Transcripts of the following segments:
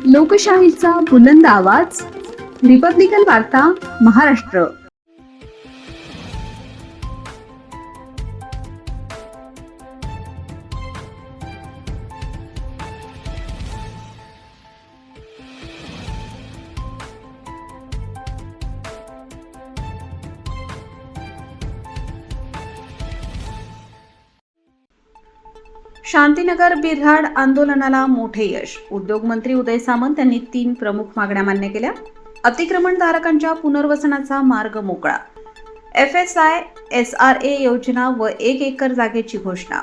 लोकशाहीचा बुलंद आवाज, रिपब्लिकन वार्ता, महाराष्ट्र. शांतीनगर बिऱ्हाड आंदोलनाला मोठे यश. उद्योगमंत्री उदय सामंत यांनी 3 प्रमुख मागण्या मान्य केल्या. अतिक्रमणधारकांच्या पुनर्वसनाचा मार्ग मोकळा, FSI SRA योजना व 1 एकर जागेची घोषणा.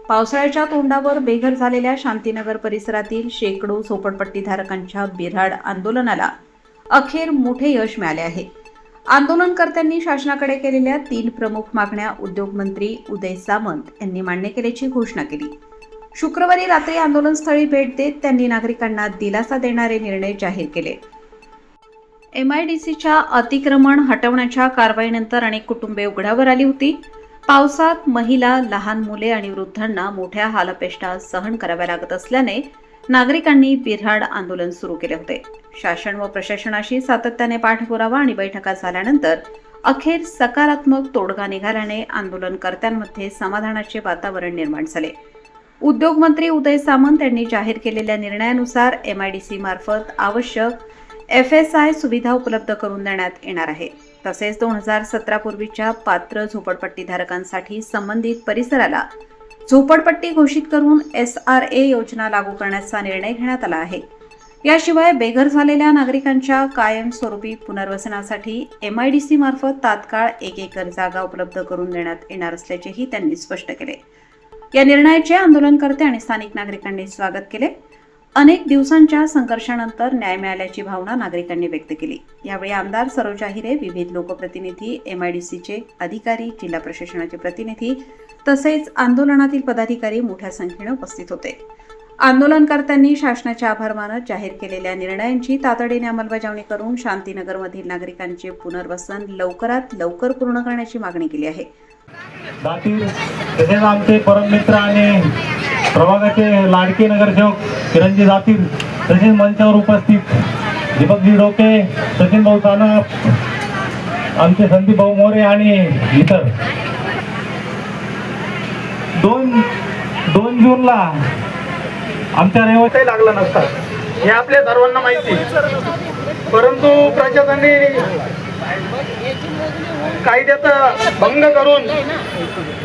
पावसाळ्याच्या तोंडावर बेघर झालेल्या शांतीनगर परिसरातील शेकडो झोपडपट्टीधारकांच्या बिऱ्हाड आंदोलनाला अखेर मोठे यश मिळाले आहे. आंदोलनकर्त्यांनी शासनाकडे केलेल्या 3 प्रमुख मागण्या उद्योगमंत्री उदय सामंत यांनी मान्य केल्याची घोषणा केली. शुक्रवारी रात्री आंदोलनस्थळी भेट देत त्यांनी नागरिकांना दिलासा देणारे निर्णय जाहीर केले. MIDCच्या अतिक्रमण हटवण्याच्या कारवाईनंतर अनेक कुटुंबे उघड्यावर आली होती. पावसात महिला, लहान मुले आणि वृद्धांना मोठ्या हालअपेष्टा सहन कराव्या लागत असल्याने नागरिकांनी बिऱ्हाड आंदोलन सुरू केले होते. शासन व प्रशासनाशी सातत्याने पाठपुरावा आणि बैठका झाल्यानंतर अखेर सकारात्मक तोडगा निघाल्याने आंदोलनकर्त्यांमध्ये समाधानाचे वातावरण निर्माण झाले. उद्योगमंत्री उदय सामंत यांनी जाहीर केलेल्या निर्णयानुसार MIDC मार्फत आवश्यक FSI सुविधा उपलब्ध करून देण्यात येणार आहे. तसेच 2017 पूर्वीच्या पात्र झोपडपट्टीधारकांसाठी संबंधित परिसराला झोपडपट्टी घोषित करून SRA योजना लागू करण्याचा निर्णय घेण्यात आला आहे. याशिवाय बेघर झालेल्या नागरिकांच्या कायमस्वरूपी पुनर्वसनासाठी MIDC मार्फत तात्काळ 1 एकर जागा उपलब्ध करून देण्यात येणार असल्याचेही त्यांनी स्पष्ट केले. या निर्णयाचे आंदोलनकर्ते आणि स्थानिक नागरिकांनी स्वागत केले. अनेक दिवसांच्या संघर्षानंतर न्याय मिळाल्याची भावना नागरिकांनी व्यक्त केली. यावेळी आमदार सरोज आहिरे, विविध लोकप्रतिनिधी, MIDCचे अधिकारी, जिल्हा प्रशासनाचे प्रतिनिधी तसेच आंदोलनातील पदाधिकारी मोठ्या संख्येने उपस्थित होते. आंदोलनकर्त्यांनी शासनाचे आभार मानत जाहीर केलेल्या निर्णयांची तातडीने अंमलबजावणी करून शांतीनगरमधील नागरिकांचे पुनर्वसन लवकरात लवकर पूर्ण करण्याची मागणी केली आहे. तसेच आमचे परममित्र आणि प्रभागाचे लाडके नगरसेवक किरणजी जातील, तसेच मंचावर उपस्थित दीपकजी डोके, सचिन भाऊ सानप, आमचे संदीप भाऊ मोरे आणि इतर. 2 जूनला आमच्या रहिवासी लागला नसता हे आपल्या सर्वांना माहिती. परंतु प्रशासनाने कायद्याचा भंग करून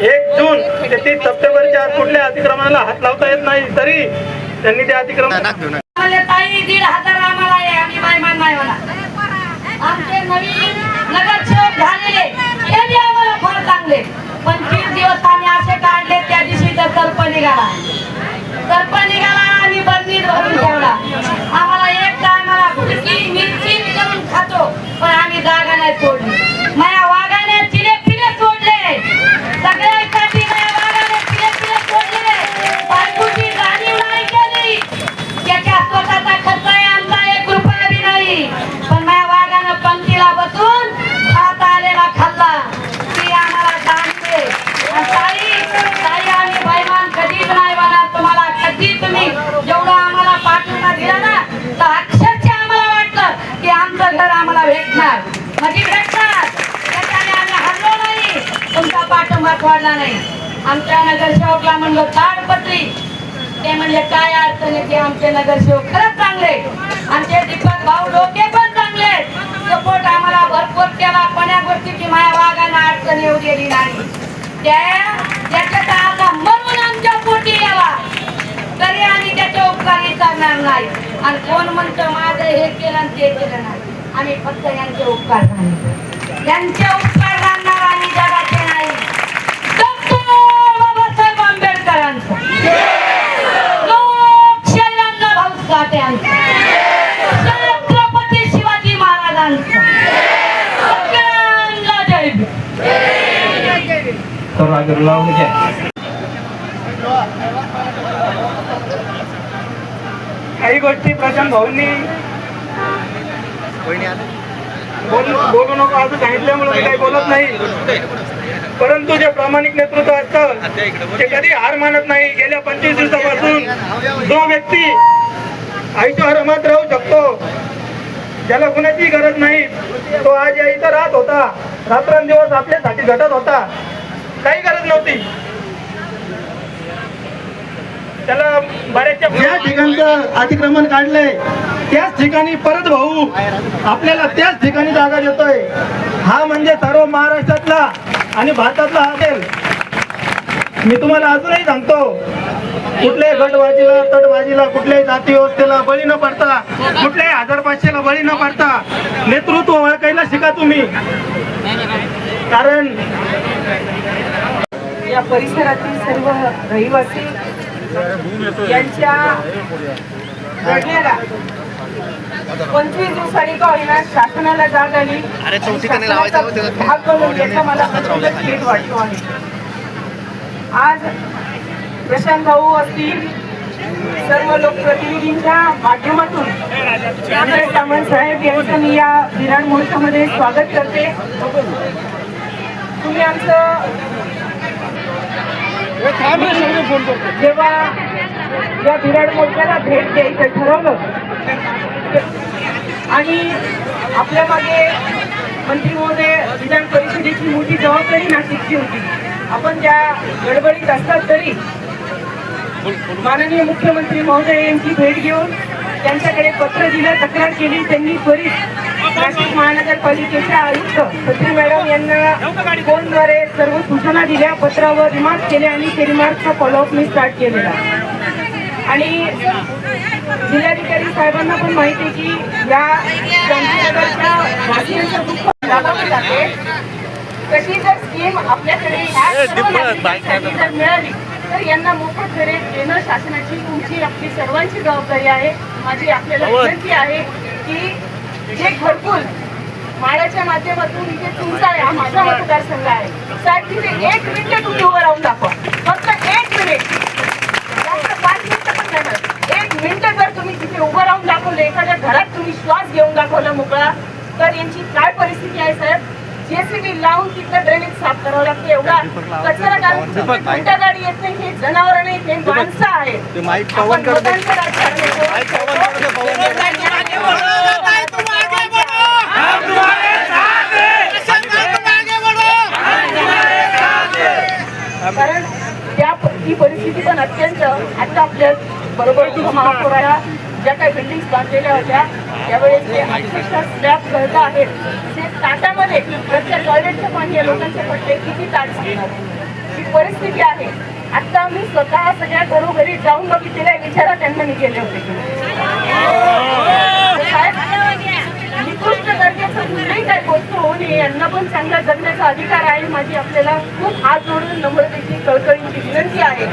1 जून ते 30 सप्टेंबरच्या कुठल्या अतिक्रमणाला हात लावता येत नाही, तरी त्यांनी ते अतिक्रमण आमचे नवीन नगरसेवक झालेले हे बी आम्हाला फार चांगले. 25 दिवस आम्ही असे काढले. त्या दिवशी तर सर्प निघाला आणि बंदीत भरून ठेवला. आम्हाला एक टायमाला भुडकी मिरची करून खातो, पण आम्ही जागा नाही सोडली. माया वाघाने चिले पिले सोडले, सगळ्यांसाठी माया वाघाने चिले पिले सोडले. बायकोची जाणीव नाही केली, त्याच्या स्वतःचा खर्च आमचा 1 रुपया बी नाही, पण माया वाघानं पंक्तीला बसून हात आलेला खाल्ला. ती आम्हाला जाणते. ताई आम्ही बैमान कधीच नाही बना. तुम्हाला कधी तुम्ही जेवढं आम्हाला पाठवून दिला ना, तर अक्षरशः आम्हाला वाटलं की आमचं घर आम्हाला भेटणार, म्हणजे भेटणार. त्याच्याने आम्ही हरलो नाही, तुमचा पाठिंबा सोडला नाही. आमच्या नगरसेवकला म्हणलं ताडपत्री, ते म्हणजे काय अडचण आहे की आमचे नगरसेवक खरंच चांगले, आमचे दीपक भाऊ डोके पण चांगले. सपोर्ट आम्हाला भरपूर केला. कोण्या गोष्टीची माया वाघांना अडचण येऊ दिली नाही. त्याच्यात आता म्हणून आमच्या पोटी यावा, तरी आम्ही त्याच्या उपकार करणार नाही. आणि कोण म्हणतं माझं हे केलं आणि ते केलं नाही, आम्ही फक्त यांचे उपकार जाणणार. यांचे उपकार जाणणार आम्ही जगाचे नाही. बाबासाहेब आंबेडकरांचं, लोकशाहीरांना भाऊ साठ्यांचं, छत्रपती शिवाजी महाराजांचं, सगळ्यांना जय भीम. काही गोष्टी प्रशांत भाऊंनी बोलू नको असं सांगितल्यामुळे मी काही बोलत नाही. परंतु जे प्रामाणिक नेतृत्व असतं ते कधी हार मानत नाही. गेल्या 25 दिवसापासून जो व्यक्ती आईच्या आरामात राहू शकतो. ज्याला कुणाची गरज नाही तो आज या इथं राहत होता, रात्रंदिवस आपल्यासाठी झटत होता. काही गरज नव्हती त्याला. बऱ्याचशा ज्या ठिकाणचं अतिक्रमण काढलंय त्याच ठिकाणी परत भाऊ आपल्याला त्याच ठिकाणी जागा देतोय. हा म्हणजे सर्व महाराष्ट्रातला आणि भारतातला असेल. मी तुम्हाला अजूनही सांगतो, कुठल्याही गटबाजीला तटबाजीला कुठल्याही जाती व्यवस्थेला बळी न पडता, कुठल्याही 1500ला बळी न पडता नेतृत्व ओळखायला शिका तुम्ही. कारण या परिसरातील सर्व रहिवासी यांच्या लढण्याला 25 दिवसांनी का होईना शासनाला जाग आली. शासनाचा भाग बनून याचा मला प्रचंड खेद वाटतो आहे. आज प्रशांत भाऊ असतील, सर्व लोकप्रतिनिधींच्या माध्यमातून नागराज सामंत साहेब यांचं मी या विराट मोर्चामध्ये स्वागत करते. तुम्ही आमचं जेव्हा या विराट मोर्चाला भेट द्यायचं ठरवलं आणि आपल्या मागे मंत्री महोदय विधान परिषदेची मोठी जबाबदारी नाशिकची होती. आपण ज्या गडबडीत असतात तरी माननीय मुख्यमंत्री महोदय यांची भेट घेऊन त्यांच्याकडे पत्र दिलं, तक्रार केली. त्यांनी त्वरित नाशिक महानगरपालिकेच्या आयुक्त छत्री मॅडम यांना फोनद्वारे सर्व सूचना दिल्या, पत्रावर रिमार्क केले आणि ते रिमार्कचा फॉलोअप मी स्टार्ट केलेला. आणि जिल्हाधिकारी साहेबांना पण माहिती आहे की या क्रांतीनगरच्या वासियांचं दुःख दाबावलं जाते. तशी जर स्कीम आपल्याकडे ह्या सर्व नागरिकांसाठी जर मिळाली तर यांना मोफत घरे देणं शासनाची, तुमची, आपली सर्वांची जबाबदारी आहे. माझी आपल्याला विनंती आहे की जे घरकुल माळ्याच्या माध्यमातून इथे तुमचा आहे, हा माझा मतदारसंघ आहे साहेब, तिथे 1 मिनिट तुम्ही उभं राहून दाखवा. फक्त 1 मिनिट, जास्त 5 मिनिटं पण नाही म्हणत. 1 मिनिट जर तुम्ही तिथे उभं राहून दाखवलं, एखाद्या घरात तुम्ही श्वास घेऊन दाखवला मोकळा, तर यांची काय परिस्थिती आहे साहेब. जेसीबी लावून तिथलं ड्रेनेज साफ करावं लागतं. एवढा कचरा कोणत्या गाडी येत नाही. हे जनावर नाही, हे माणसं आहेत. आपण मतांचं राजकारण कारण ती परिस्थिती पण अत्यंत. आता आपल्या बरोबर महापौराला ज्या काही बिल्डिंग बांधलेल्या होत्या त्यावेळेस जे अक्षरशः स्लॅब गळता आहेत, ते ताटामध्ये प्रत्येक टॉयलेटचं पाणी या लोकांचे पडले. किती ताट सांगणार ही परिस्थिती आहे. आता मी स्वतः सगळ्या घरोघरी जाऊन बघितलेला विचारा त्यांना मी केले होते. निकृष्ट दर्जाचं कुठल्याही काही गोष्ट होऊ नये, यांना पण चांगला जगण्याचा अधिकार आहे. माझी आपल्याला खूप हात जोडून नम्रतेची कळकळीची विनंती आहे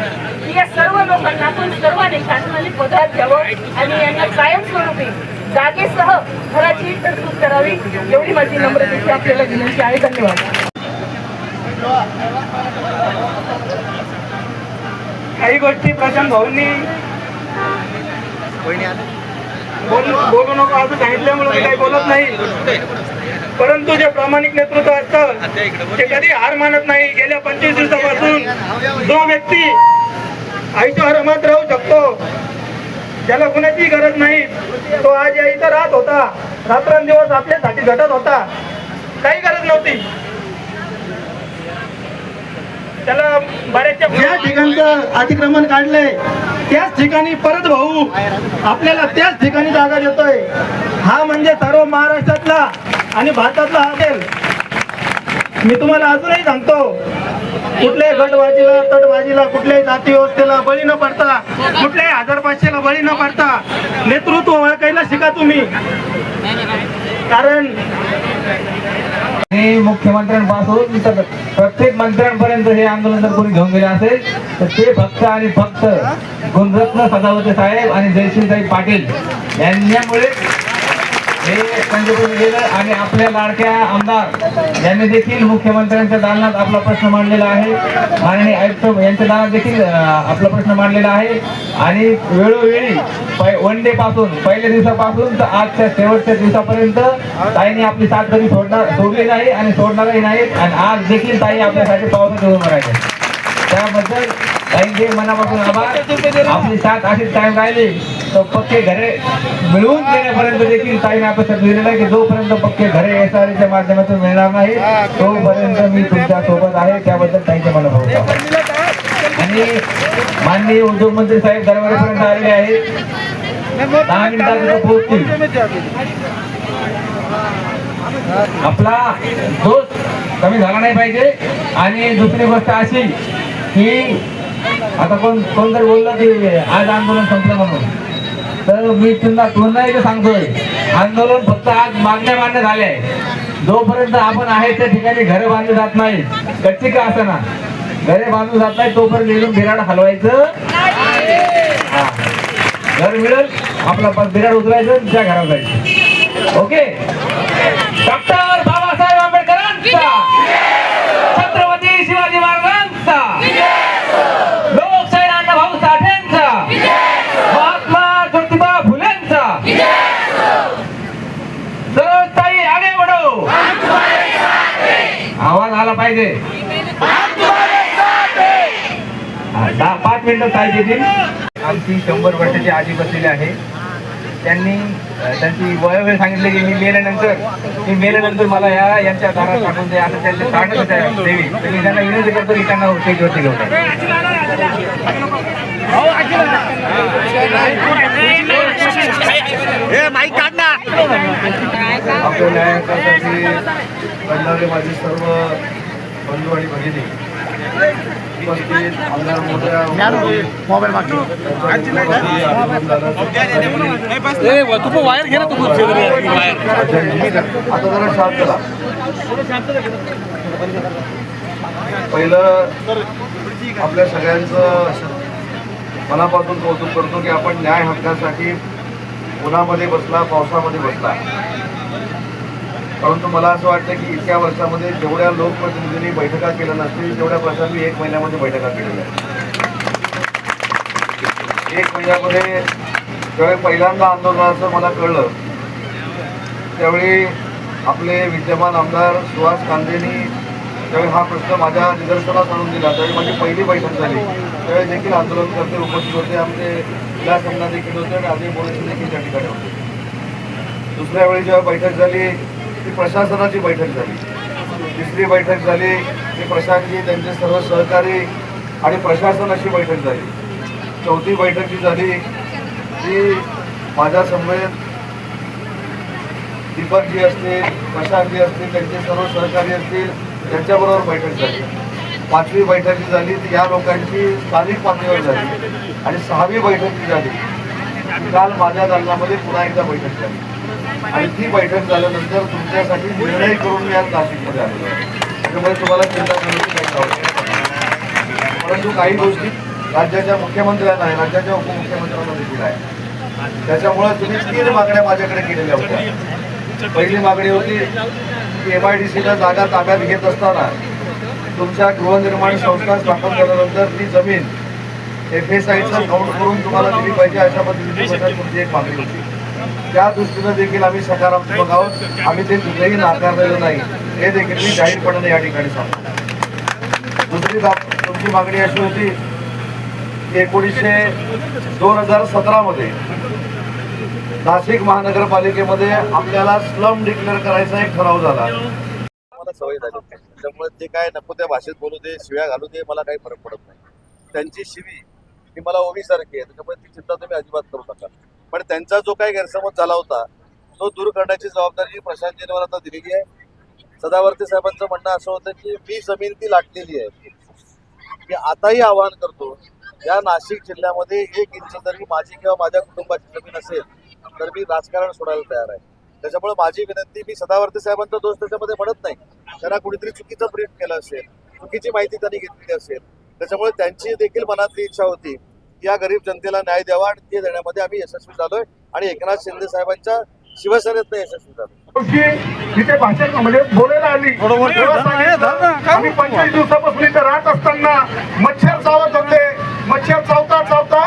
की या सर्व लोकांना आपण सर्वांनी शासनाने पदार्थ द्यावं आणि यांना कायमस्वरूपी जागेसह घराची तरतूद करावी, एवढी माझी नम्रतेची आपल्याला विनंती आहे. धन्यवाद. काही गोष्टी प्रशांत भाऊंनी बोलू नको असं सांगितल्यामुळे मी काही बोलत नाही. परंतु जे प्रामाणिक नेतृत्व असतं ते कधी हार मानत नाही. गेल्या 25 दिवसापासून जो व्यक्ती आईच्या आरामात राहू शकतो, ज्याला कुणाची गरज नाही, तो आज या इथं राहत होता, रात्रंदिवस आपल्यासाठी झटत होता. काही गरज नव्हती त्याला. बऱ्याचशा ज्या ठिकाणचं अतिक्रमण काढलंय त्याच ठिकाणी परत भाऊ आपल्याला त्याच ठिकाणी जागा देतोय. हा म्हणजे सर्व महाराष्ट्रातला आणि भारतातला असेल. मी तुम्हाला अजूनही सांगतो, कुठल्याही गटबाजीला तटबाजीला कुठल्याही जाती व्यवस्थेला बळी न पडता, कुठल्याही 1500ला बळी न पडता नेतृत्व ओळखायला शिका तुम्ही. कारण मुख्यमंत्र्यांपासून तर प्रत्येक मंत्र्यांपर्यंत हे आंदोलन जर कोणी घेऊन गेले असेल तर ते फक्त आणि फक्त गुणरत्न सदावर्ते साहेब आणि जयश्रीताई पाटील यांच्यामुळे हे संघटन गेलं. आणि आपल्या लाडक्या आमदार यांनी देखील मुख्यमंत्र्यांच्या दालनात आपला प्रश्न मांडलेला आहे, माननीय आयुक्त यांच्या दालनात देखील आपला प्रश्न मांडलेला आहे. आणि वेळोवेळी 1 डे पासून, पहिल्या दिवसापासून तर आजच्या शेवटच्या दिवसापर्यंत ताईंनी आपली साथ कधी सोडली नाही आणि सोडणारही नाहीत. आणि आज देखील ताई आपल्यासाठी पावसाचे उभं राहिले. त्याबद्दल ताईंचे मनापासून आभार. आपली साथ अशीच कायम राहिली तर पक्के घरे मिळवून देण्यापर्यंत देखील ताईने आपल्या दिलेलं आहे की जोपर्यंत पक्के घरे SRA च्या माध्यमातून मिळणार नाही तोपर्यंत मी तुमच्या सोबत आहे. त्याबद्दल ताईंचे मनापासून आभार. आणि माननीय उद्योगमंत्री साहेब दरबारीपर्यंत आलेले आहेत. 10 मिनिटात पोहोचतील. आपला दोष कमी झाला नाही पाहिजे. आणि दुसरी गोष्ट अशी की आता कोणतरी बोललं की आज आंदोलन संपलं म्हणून, तर मी पुन्हा एकदा सांगतोय आंदोलन फक्त आज मागण्या मान्य झाल्या आहे. जोपर्यंत आपण आहे त्या ठिकाणी घरे बांधली जात नाही, कच्ची का असं ना घरे बांधून जात नाही तोपर्यंत इथून बिराड हलवायचं. घर मिळेल आपला बिराड उचलायचं त्या घरात जायचं. ओके. डॉक्टर बाबासाहेब आंबेडकरांचा, छत्रपती शिवाजी महाराजांचा, लोकशाहीर अण्णाभाऊ साठेंचा, महात्मा ज्योतिबा फुलेंचा. ताई आगे बढो. आवाज आला पाहिजे. 5 मिनिटं ताई देतील. आमची 100 वर्षाची आजी बसलेली आहे. त्यांनी त्यांची वयोवेळ सांगितले की मी मेल्यानंतर मला यांच्या दारात टाकून द्या असं त्यांचे सांगत देवी. तर मी त्यांना विनंती करतो की त्यांना स्टेजवरती घेऊन आपल्या न्यायासाठी लढणारे माझे सर्व बंधू आणि भगिनी उपस्थित आमदार मोठ्या आता जरा शांत करा. पहिलं आपल्या सगळ्यांचं मनापासून कौतुक करतो की आपण न्याय हक्कासाठी उन्हामध्ये बसला, पावसामध्ये बसला. परंतु मला असं वाटतं की इतक्या वर्षामध्ये जेवढ्या लोकप्रतिनिधींनी बैठका केल्या नसतील तेवढ्या प्रशांनी 1 महिन्यामध्ये बैठका केलेल्या आहेत. 1 महिन्यामध्ये ज्यावेळी पहिल्यांदा आंदोलनाचं मला कळलं त्यावेळी आपले विद्यमान आमदार सुहास कांदेंनी ज्यावेळी हा प्रश्न माझ्या निदर्शनास आणून दिला त्यावेळी माझी पहिली बैठक झाली. त्यावेळी देखील आंदोलनकर्ते उपस्थित होते, आमचे जिल्हा समना देखील होते आणि आधी पोलीस देखील त्या ठिकाणी होते. दुसऱ्या वेळी जेव्हा बैठक झाली ती प्रशासनाची बैठक झाली. तिसरी बैठक झाली ती प्रशासनची त्यांचे सर्व सहकारी आणि प्रशासन अशी बैठक झाली. चौथी बैठक जी झाली ती माझ्या समवेत दीपकजी असतील, प्रशांतजी असतील, त्यांचे सर्व सहकारी असतील त्यांच्याबरोबर बैठक झाली. 5वी बैठक जी झाली ती या लोकांची स्थानिक पातळीवर झाली. आणि 6वी बैठक जी झाली काल माझ्या दालनामध्ये पुन्हा एकदा बैठक झाली. आणि ती बैठक झाल्यानंतर तुमच्यासाठी निर्णय करून मी आज नाशिकमध्ये आलेलो आहे. त्यामुळे तुम्हाला चिंता करण्याची काही आवश्यकता नाही. परंतु काही गोष्टी राज्याच्या मुख्यमंत्र्यांना आहे, राज्याच्या उपमुख्यमंत्र्यांना देखील आहे. त्याच्यामुळे तुम्ही 3 मागण्या माझ्याकडे केलेल्या होत्या. पहिली मागणी होती की MIDCला जागा ताब्यात घेत असताना तुमच्या गृहनिर्माण संस्था स्थापन झाल्यानंतर ती जमीन FSIचं काउंट करून तुम्हाला दिली पाहिजे अशा पद्धतीची तुमची एक मागणी होती. त्या दृष्टीनं देखील आम्ही सकारात्मक आहोत. आम्ही ते कुठेही नाकारलेलं नाही हे देखील मी जाहीरपणाने या ठिकाणी सांगतो. दुसरी तुमची मागणी अशी होती की 2017 मध्ये नाशिक महानगरपालिकेमध्ये आपल्याला स्लम डिक्लेअर करायचा एक ठराव झाला. मला सवय झाली त्यामुळे ते काय नको त्या भाषेत बोलू दे, शिव्या घालू दे, मला काही फरक पडत नाही. त्यांची शिवी ही मला ओवीसारखी आहे, त्याच्यामुळे ती चिंता तुम्ही अजिबात करू नका. पण त्यांचा जो काही गैरसमज झाला होता तो दूर करण्याची जबाबदारी प्रशांतजीने मला आता दिलेली आहे. सदावर्ते साहेबांचं म्हणणं असं होतं की मी जमीन ती लाटलेली आहे. मी आताही आवाहन करतो या नाशिक जिल्ह्यामध्ये 1 इंच जरी माझी किंवा माझ्या कुटुंबाची जमीन असेल तर मी राजकारण सोडायला तयार आहे. त्याच्यामुळे माझी विनंती, मी सदावर्ते साहेबांचा दोष त्याच्यामध्ये म्हणत नाही. त्यांना कुणीतरी चुकीचं प्रिंट केलं असेल, चुकीची माहिती त्यांनी घेतलेली असेल, त्याच्यामुळे त्यांची देखील मनातली इच्छा होती की या गरीब जनतेला न्याय द्यावा आणि ते देण्यामध्ये आम्ही यशस्वी झालोय आणि एकनाथ शिंदे साहेबांच्या शिवसेनेत यशस्वी झालो. तिथे भाषण म्हणजे बोलायला आली आम्ही 25 दिवसापासून इथे राहत असताना मच्छर चावत होते. मच्छर चावता चावता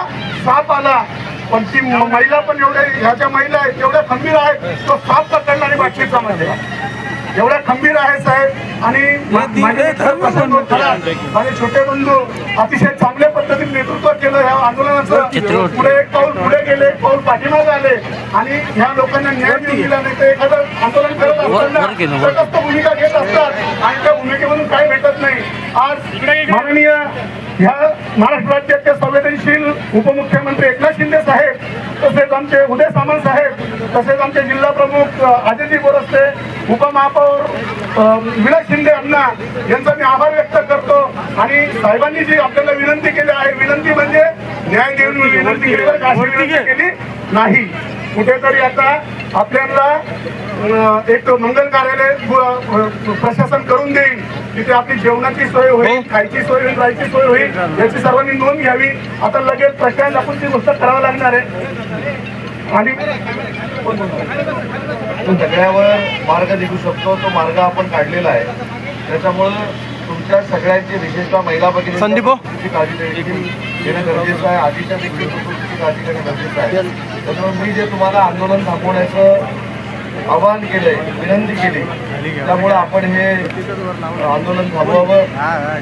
साप आला. पण ती महिला पण एवढ्या ह्याच्या महिला आहेत एवढ्या खंबीर आहेत तो साप पकडला आणि बाटलीचा म्हणजे एवढा खंबीर आहे साहेब. आणि माझे प्रशांत खरात, माझे छोटे बंधू अतिशय चांगल्या पद्धतीने नेतृत्व केलं ह्या आंदोलनाचं. पुढे एक पाऊल पुढे गेले, एक पाऊल पाठीमागे आले आणि ह्या लोकांना न्याय देऊन दिला. नाही तर एखादं आंदोलन करत असताना तटस्थ भूमिका घेत असतात आणि त्या भूमिकेमधून काही भेटत नाही. आज माननीय ह्या महाराष्ट्र राज्याचे संवेदनशील उपमुख्यमंत्री एकनाथ शिंदे साहेब, तसेच आमचे उदय सामंत साहेब, तसेच आमचे जिल्हा प्रमुख अजयजी बोरस्ते, उपमहापौर विलास शिंदे अण्णा यांचा मी आभार व्यक्त करतो. आणि साहेबांनी जी आपल्याला विनंती केली आहे, विनंती म्हणजे न्याय देऊन विनंती केली, विनंती केली नाही. कुठेतरी आता आपल्याला एक मंगल कार्यालय प्रशासन करून देईल, तिथे आपली जेवणाची सोय होईल, खायची सोय होईल, राहायची सोय होईल, याची सर्वांनी नोंद घ्यावी. आता लगेच प्रशासन आपण ती गोष्ट करावं लागणार आहे. आणि सगळ्यावर मार्ग निघू शकतो, तो मार्ग आपण काढलेला आहे. त्याच्यामुळं तुमच्या सगळ्यांची, विशेषतः महिला भगिनींची काळजी घेणं गरजेचं आहे. आधीच्या देखील कुटुंबाची काळजी घेणं गरजेचं आहे. त्याच्यामुळे मी जे तुम्हाला आंदोलन थांबवण्याचं आवाहन केलंय, विनंती केली, त्यामुळे आपण हे आंदोलन थांबवावं.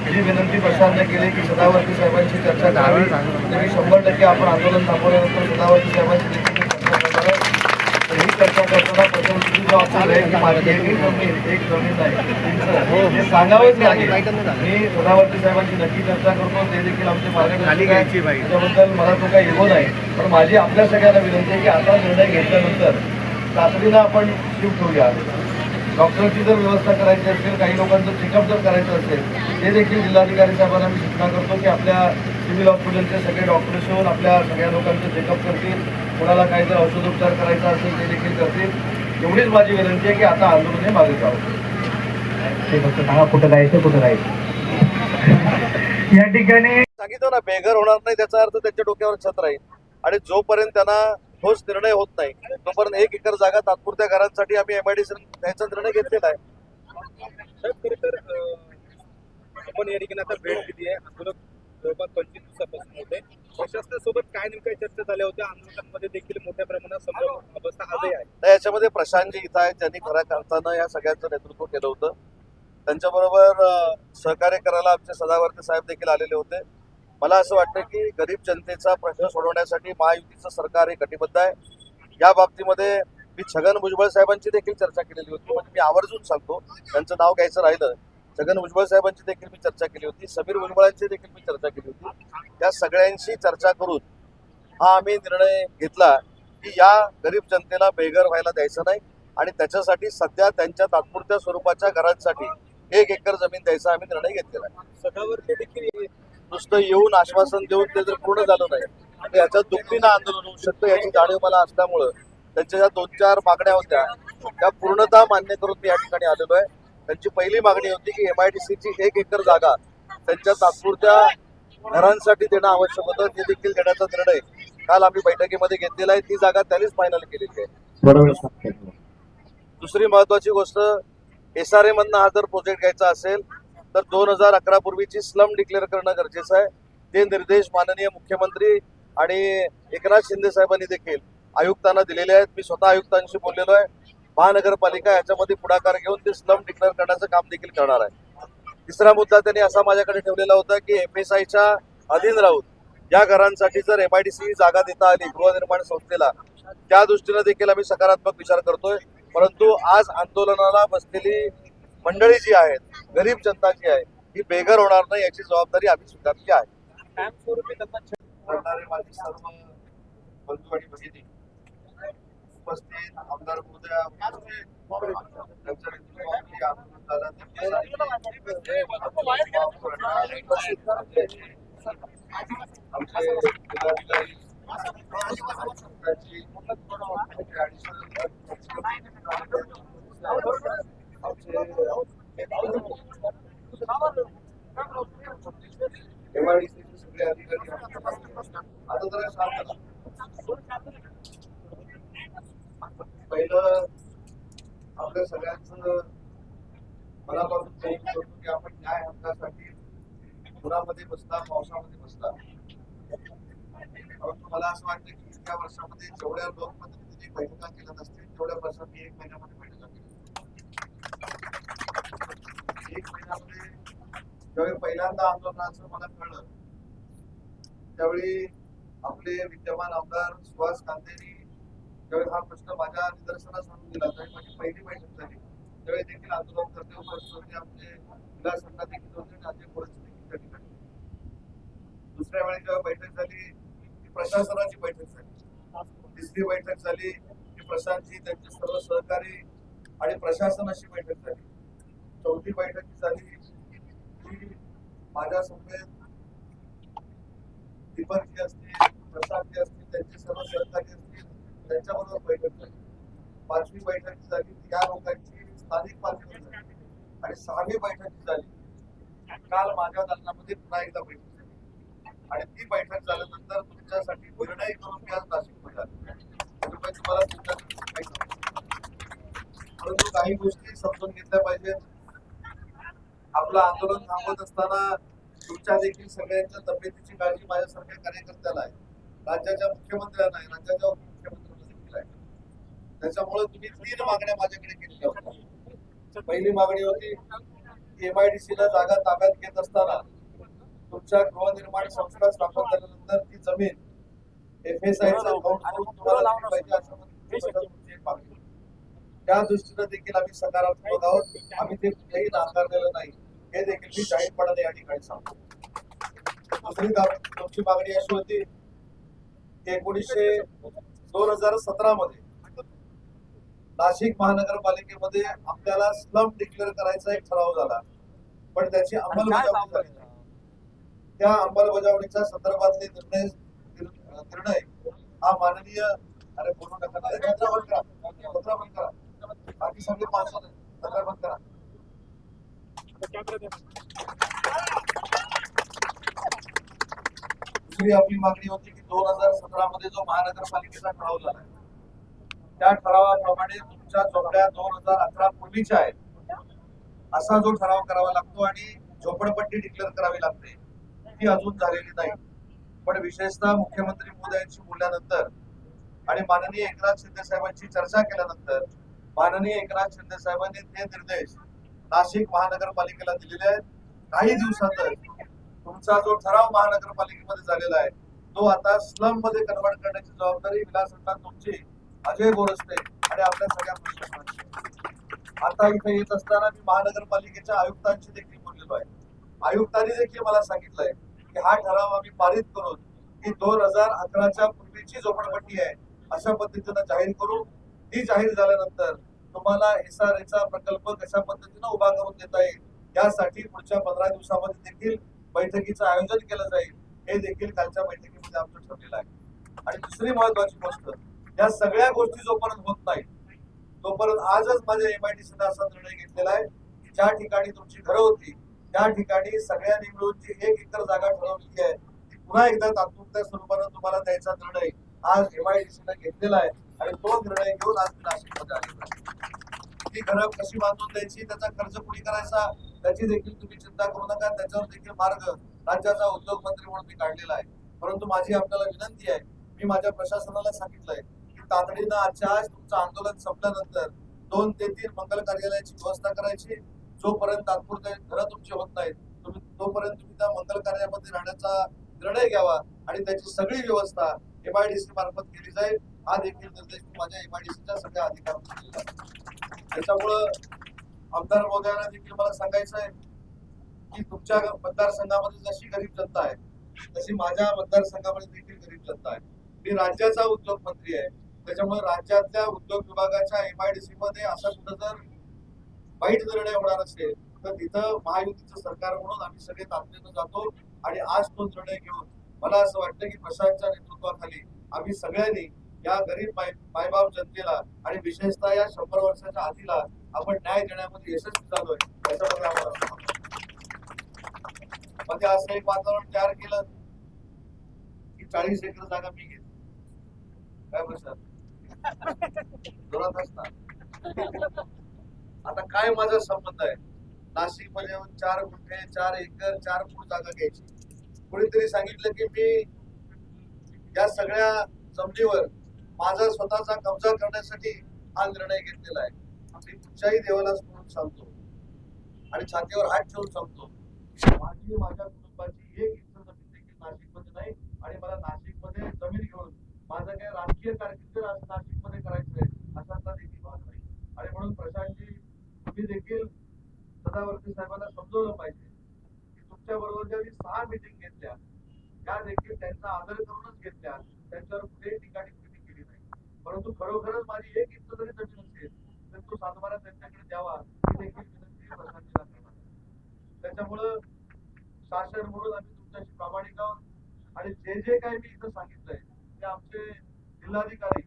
जी विनंती प्रशासनाने केली की सदावर्ती साहेबांची चर्चा करावी, तरी 100% आपण आंदोलन थांबवल्यानंतर सदावर्ती साहेबांची देखील चर्चा करणार आहे. ही चर्चा करताना प्रशासनाची जबाबदारी आहे की माझी एक जमीन नाही, हे सांगावंच लागेल. मी सदावर्ती साहेबांची नक्की चर्चा करतो, ते देखील आमचे मार्गदर्शक आहेत, त्याच्याबद्दल मला तो काही इगो नाही. पण माझी आपल्या सगळ्यांना विनंती आहे की आता निर्णय घेतल्यानंतर तातडीनं आपण शिफ्ट होऊया. डॉक्टरची जर व्यवस्था करायची असेल, काही लोकांचं चेकअप जर करायचं असेल, ते देखील जिल्हाधिकारी साहेबांना मी सूचना करतो की आपल्या सिव्हिल हॉस्पिटलचे सगळे डॉक्टर्स येऊन आपल्या सगळ्या लोकांचं चेकअप करतील. कोणाला काही जर औषधोपचार करायचा असेल ते देखील करतील. एवढीच माझी विनंती आहे की आता आंदोलन हे मागे जावं. ते फक्त सांगा कुठं जायचं, कुठं राहायचं. या ठिकाणी सांगितलं ना, बेघर होणार नाही त्याचा अर्थ त्यांच्या डोक्यावर छत राहील. आणि जोपर्यंत त्यांना ठोस निर्णय होत नाही तोपर्यंत 1 एकर जागा तात्पुरत्या घरांसाठी आम्ही MIDC द्यायचा निर्णय घेतलेला आहे. आपण या ठिकाणी आता भेट दिली आहे. आंदोलन जवळपास 25 दिवसापासून होते. प्रशासनासोबत काय नेमक्या चर्चा झाल्या होत्या? आंदोलनामध्ये देखील मोठ्या प्रमाणात संभ्रम अवस्था आजही आहे. तर याच्यामध्ये प्रशांत जी इथं आहेत, त्यांनी खऱ्या अर्थानं या सगळ्यांचं नेतृत्व केलं होतं. त्यांच्याबरोबर सहकार्य करायला आमचे सदावर्ती साहेब देखील आलेले होते. मला असं वाटतं की गरीब जनतेचा प्रश्न सोडवण्यासाठी महायुतीचं सरकार हे कटिबद्ध आहे. या बाबतीमध्ये मी छगन भुजबळ साहेबांची देखील चर्चा केलेली होती. म्हणजे मी आवर्जून सांगतो, त्यांचं नाव घ्यायचं राहिलं, छगन भुजबळ साहेबांची देखील मी चर्चा केली होती, समीर भुजबळांची देखील मी चर्चा केली होती. त्या सगळ्यांशी चर्चा करून हा आम्ही निर्णय घेतला की या गरीब जनतेला बेघर व्हायला द्यायचं नाही आणि त्याच्यासाठी सध्या त्यांच्या तात्पुरत्या स्वरूपाच्या घरांसाठी 1 एकर जमीन द्यायचा आम्ही निर्णय घेतलेला आहे. सदावर्ती देखील नुसतं येऊन आश्वासन देऊन ते जर पूर्ण झालं नाही तर याच्यात दुपटीनं आंदोलन होऊ शकतं, याची जाणीव मला असल्यामुळं त्यांच्या ज्या 2-4 मागण्या होत्या त्या पूर्णतः मान्य करून मी या ठिकाणी आलेलो आहे. त्यांची पहिली मागणी होती की MIDCची 1 एकर जागा त्यांच्या तात्पुरत्या घरांसाठी देणं आवश्यक होतं. ते देखील देण्याचा निर्णय काल आम्ही बैठकीमध्ये घेतलेला आहे. ती जागा त्यांनीच फायनल केलेली आहे. दुसरी महत्वाची गोष्ट, SRA मधनं हा जर प्रोजेक्ट घ्यायचा असेल तर 2011 पूर्वीची स्लम डिक्लेअर करणं गरजेचं आहे. ते निर्देश माननीय मुख्यमंत्री आणि एकनाथ शिंदे साहेबांनी देखील आयुक्तांना दिलेले आहेत. मी स्वतः आयुक्तांशी बोललेलो आहे. महानगरपालिका याच्यामध्ये पुढाकार घेऊन ते स्लम डिक्लेअर करण्याचं काम देखील करणार आहे. तिसरा मुद्दा त्यांनी असा माझ्याकडे ठेवलेला होता की FSIच्या अधीन राहून या घरांसाठी जर MIDC जागा देता आली गृहनिर्माण संस्थेला, त्या दृष्टीनं देखील आम्ही सकारात्मक विचार करतोय. परंतु आज आंदोलनाला बसलेली मंडळी जी आहेत, गरीब जनता जी आहे, ही बेघर होणार नाही याची जबाबदारी आम्ही स्वीकारली आहे. माझे सर्व बंधू आणि भगिनी उपस्थित, आमदार महोदय सगळे अधिकारी आता जरा शांत. पहिलं आपल्या सगळ्यांचं मनापासून कौतुक करतो की आपण न्याय हक्कासाठी उन्हामध्ये बसता, पावसामध्ये बसता. परंतु मला असं वाटतं की इतक्या वर्षामध्ये जेवढ्या लोकप्रतिनिधींनी बैठका केल्या असतील तेवढ्या वर्षात मी 1 महिन्यामध्ये बैठका केल्या. ज्यावेळी पहिल्यांदा आंदोलनाचं मला कळलं त्यावेळी आपले विद्यमान आमदार सुहास कांतेंनी ज्यावेळी हा प्रश्न माझ्या निदर्शनास आणून दिला त्यावेळी माझी पहिली बैठक झाली. त्यावेळी देखील आंदोलन करते उपस्थित होते, आमचे विलास अण्णा देखील होते आणि अजय बोरस देखील त्या ठिकाणी. दुसऱ्या वेळी जेव्हा बैठक झाली ती प्रशासनाची बैठक झाली. तिसरी बैठक झाली की प्रशांतजी, त्यांचे सर्व सहकारी आणि प्रशासनाची बैठक झाली. चौथी बैठक जी झाली ती माझ्या समवेत दीपकजी असतील, प्रशांतजी असतील, त्यांचे सर्व सहकारी असतील, त्यांच्याबरोबर बैठक झाली. पाचवी बैठक जी झाली ती या लोकांची स्थानिक पातळीवर झाली. आणि सहावी बैठक जी झाली काल माझ्या दालनामध्ये पुन्हा एकदा बैठक झाली. आणि ती बैठक झाल्यानंतर तुमच्यासाठी निर्णय करून मी आज नाशिकमध्ये आलो. त्यामुळे तुम्हाला तुमच्यासाठी काही सांगतो. परंतु काही गोष्टी समजून घेतल्या पाहिजेत. आपलं आंदोलन थांबवत असताना तुमच्या देखील सगळ्यांच्या तब्येतीची काळजी माझ्यासारख्या कार्यकर्त्याला आहे, राज्याच्या मुख्यमंत्र्यांना आहे, राज्याच्या उपमुख्यमंत्र्यांना देखील आहे. त्याच्यामुळे तुम्ही 3 मागण्या माझ्याकडे केलेल्या होत्या. पहिली मागणी होती की MIDC ला जागा ताब्यात घेत असताना तुमच्या गृहनिर्माण संस्था स्थापन झाल्यानंतर ती जमीन FSI चा अकाउंट करून तुम्हाला दिली पाहिजे अशा पद्धतीची तुमची एक मागणी होती. त्या दृष्टीने देखील आम्ही सकारात्मक आहोत. आम्ही ते कुठेही नाकारलेलं नाही हे देखील मी जाहीरपणाने या ठिकाणी सांगतो. दुसरी तुमची मागणी अशी होती की 2017 मध्ये नाशिक महानगरपालिकेमध्ये आपल्याला स्लम डिक्लेअर करायचा एक ठराव झाला, पण त्याची अंमलबजावणी झाली नाही. त्या अंमलबजावणीच्या संदर्भातले निर्णय हा माननीय अरे बोलू नका पत्र बंद करा बाकी सगळे माणसं पत्र बंद करा. दुसरी आपली मागणी होती की 2017 मध्ये जो महानगरपालिकेचा ठराव झाला त्या ठरावाप्रमाणे तुमच्या झोपड्या 2011 पूर्वीच्या आहेत असा जो ठराव करावा लागतो आणि झोपडपट्टी डिक्लेअर करावी लागते ती अजून झालेली नाही. पण विशेषतः मुख्यमंत्री महोदयांशी बोलल्यानंतर आणि माननीय एकनाथ शिंदे साहेबांची चर्चा केल्यानंतर माननीय एकनाथ शिंदे साहेबांनी ते निर्देश नाशिक महानगरपालिकेला दिलेले आहेत. काही दिवसातच तुमचा जो ठराव महानगरपालिकेमध्ये झालेला आहे तो आता स्लम मध्ये कन्वर्ट करण्याची जबाबदारी विलास अण्णा तुमची, अजय बोरस्ते आणि आपल्या सगळ्या प्रशासनाची. आता इथे येत असताना मी महानगरपालिकेच्या आयुक्तांशी देखील बोललेलो आहे. आयुक्तांनी देखील मला सांगितलंय की हा ठराव आम्ही पारित करून ही 2011च्या पूर्वीची झोपडपट्टी आहे अशा पद्धतीनं जाहीर करू. ती जाहीर झाल्यानंतर तुम्हाला SRA प्रकल्प कशा पद्धतीनं उभा करून देता येईल यासाठी पुढच्या 15 दिवसामध्ये देखील बैठकीचं आयोजन केलं जाईल हे देखील कालच्या बैठकीमध्ये आमचं ठरलेलं आहे. आणि दुसरी महत्वाची गोष्ट, या सगळ्या गोष्टी जोपर्यंत होत नाही तोपर्यंत आजच माझ्या MIDC ने असा निर्णय घेतलेला आहे की ज्या ठिकाणी तुमची घरं होती त्या ठिकाणी सगळ्यांनी मिळून जी 1 एकर जागा ठरवलेली आहे ती पुन्हा एकदा तात्पुरत्या स्वरूपानं तुम्हाला द्यायचा निर्णय आज MIDC ने घेतलेला आहे. आणि तो निर्णय घेऊन आज नाशिकमध्ये आलेला आहे. ती घरं कशी बांधून द्यायची, त्याचा खर्च कुणी करायचा त्याची देखील तुम्ही चिंता करू नका. त्याच्यावर देखील मार्ग राज्याचा उद्योग मंत्री म्हणून मी काढलेला आहे. परंतु माझी आपल्याला विनंती आहे, मी माझ्या प्रशासनाला सांगितलंय की तातडीनं आजच्या आज तुमचं आंदोलन संपल्यानंतर 2 ते 3 मंगल कार्यालयाची व्यवस्था करायची. जोपर्यंत तात्पुरते घरं तुमची होत नाहीत तोपर्यंत तुम्ही त्या मंगल कार्यालयामध्ये राहण्याचा निर्णय घ्यावा आणि त्याची सगळी व्यवस्था MIDC मार्फत केली जाईल. हा देखील निर्देश माझ्या MIDCच्या सगळ्या अधिकाऱ्यांना दिलेला आहे. त्याच्यामुळं आमदार महोदयांना देखील मला सांगायचं आहे की तुमच्या मतदारसंघामध्ये जशी गरीब जनता आहे तशी माझ्या मतदारसंघामध्ये देखील गरीब जनता आहे. मी राज्याचा उद्योग मंत्री आहे, त्याच्यामुळे राज्यातल्या उद्योग विभागाच्या MIDC मध्ये असा कुठं जर वाईट निर्णय होणार असेल तर तिथं महायुतीचं सरकार म्हणून आम्ही सगळे तातडीनं जातो आणि आज तो निर्णय घेऊन मला असं वाटतं की प्रशांतच्या नेतृत्वाखाली आम्ही सगळ्यांनी या गरीब मायबाप जनतेला आणि विशेषतः या 100 वर्षाच्या आधीला आपण न्याय देण्यामध्ये यशस्वी झालोय याच्यामध्ये आम्हाला म्हणजे असं एक वातावरण तयार केलं की 40 एकर जागा मी घेतली. काय प्रशांत जोरात असणार. आता काय माझा संबंध आहे नाशिक मध्ये 4 गुंठे 4 एकर 4 फूट जागा घ्यायची. कोणीतरी सांगितलं की मी या सगळ्या जमिनीवर माझा स्वतःचा कब्जा करण्यासाठी हा निर्णय घेतलेला आहे. मी कुठच्याही देवाला स्मरून सांगतो आणि छातीवर हात ठेवून सांगतो माझी माझ्या कुटुंबाची एक इंच जमीन देखील नाशिकमध्ये नाही आणि मला नाशिकमध्ये जमीन घेऊन माझं काही राजकीय कारकीर्द नाशिकमध्ये करायचंय अशातला देखील भाग नाही. आणि म्हणून प्रशांतजी तुम्ही देखील सदावर्ती साहेबांना समजवलं पाहिजे की तुमच्या बरोबर ज्या मी 6 मीटिंग घेतल्या त्या देखील त्यांचा आदर करूनच घेतल्या, त्यांच्यावर कुठेही टीका टिप्पणी केली नाही. परंतु खरोखरच माझी एक इंच जरी जमीन असेल तर तो सातबारा त्यांच्याकडे द्यावा ही देखील विनंती प्रशांतजीला करणार. त्याच्यामुळं शासन म्हणून आम्ही तुमच्याशी प्रामाणिक आहोत आणि जे जे काही मी इथं सांगितलंय ते आमचे जिल्हाधिकारी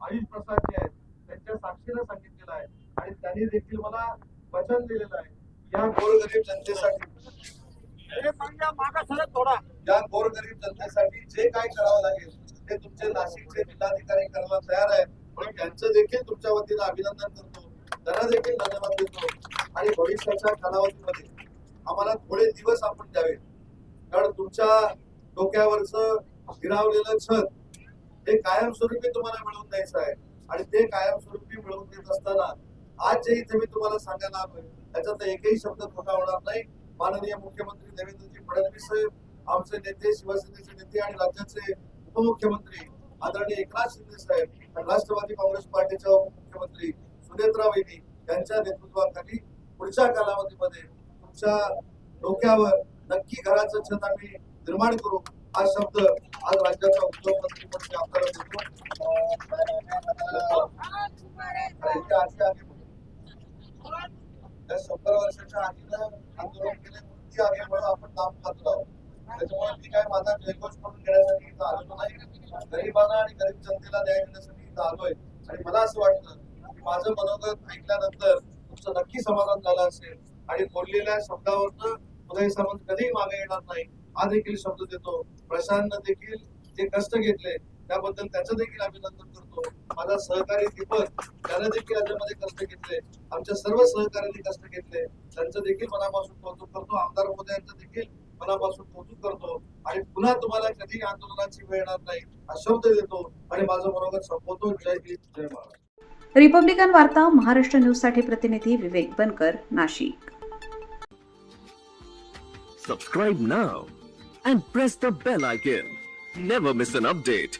आयुष प्रसाद जे आहेत त्यांच्या साक्षीला सांगितलेलं आहे आणि त्यांनी देखील मला वचन दिलेलं आहे या गोरगरीब जनतेसाठी या गोरगरीब जनतेसाठी जे काय करावं लागेल ते तुमचे नाशिकचे जिल्हाधिकारी करायला तयार आहेत. म्हणून त्यांचं देखील तुमच्या वतीनं अभिनंदन करतो, त्यांना देखील धन्यवाद देतो आणि भविष्याच्या कालावधीमध्ये आम्हाला थोडे दिवस आपण द्यावे, कारण तुमच्या डोक्यावरचं हिरावलेलं छत हे कायमस्वरूपी तुम्हाला मिळवून द्यायचं आहे आणि ते कायमस्वरूपी मिळवून देत असताना आज जे इथे मी तुम्हाला सांगायला आलोय त्याच्यात एकही शब्द खोटा होणार नाही. माननीय मुख्यमंत्री देवेंद्रजी फडणवीस साहेब, आमचे नेते, शिवसेनेचे नेते आणि राज्याचे उपमुख्यमंत्री आदरणीय एकनाथ शिंदे साहेब आणि राष्ट्रवादी काँग्रेस पार्टीच्या उपमुख्यमंत्री सुनेत्रा वहिनी यांच्या नेतृत्वाखाली पुढच्या कालावधीमध्ये तुमच्या डोक्यावर नक्की घराचं छत आम्ही निर्माण करू हा शब्द आज राज्याचा उद्योगमंत्री म्हणून आपल्याला देतो. त्या 100 वर्षाच्या आधीनं आंदोलन केले ती आगीमुळे आपण काम खातो आहोत. त्याच्यामुळे ती काय माझा जयघोष करून घेण्यासाठी इथं आलेलो नाही, गरिबांना आणि गरीब जनतेला न्याय देण्यासाठी इथं आलोय. आणि मला असं वाटतं की माझं मनोगत ऐकल्यानंतर तुमचं नक्की समाधान झालं असेल आणि बोललेल्या शब्दावरनं उदय सामंत कधीही मागे येणार नाही हा देखील शब्द देतो. प्रशांतनं देखील जे कष्ट घेतले त्याबद्दल त्याचं देखील अभिनंदन करतो. माझा सहकारी दीपक त्याने देखील याच्यामध्ये कष्ट घेतले, आमच्या सर्व सहकार्यांनी कष्ट घेतले, त्यांचं देखील मनापासून कौतुक करतो. आमदार महोदयांचं देखील मनापासून कौतुक करतो आणि पुन्हा तुम्हाला कधी आंदोलनाची वेळ येणार नाही हा शब्द देतो आणि माझं मनोगत संपवतो. जय हिंद, जय महाराष्ट्र. रिपब्लिकन वार्ता महाराष्ट्र न्यूजसाठी प्रतिनिधी विवेक बनकर, Nashik. Subscribe now and press the bell icon. Never miss an update.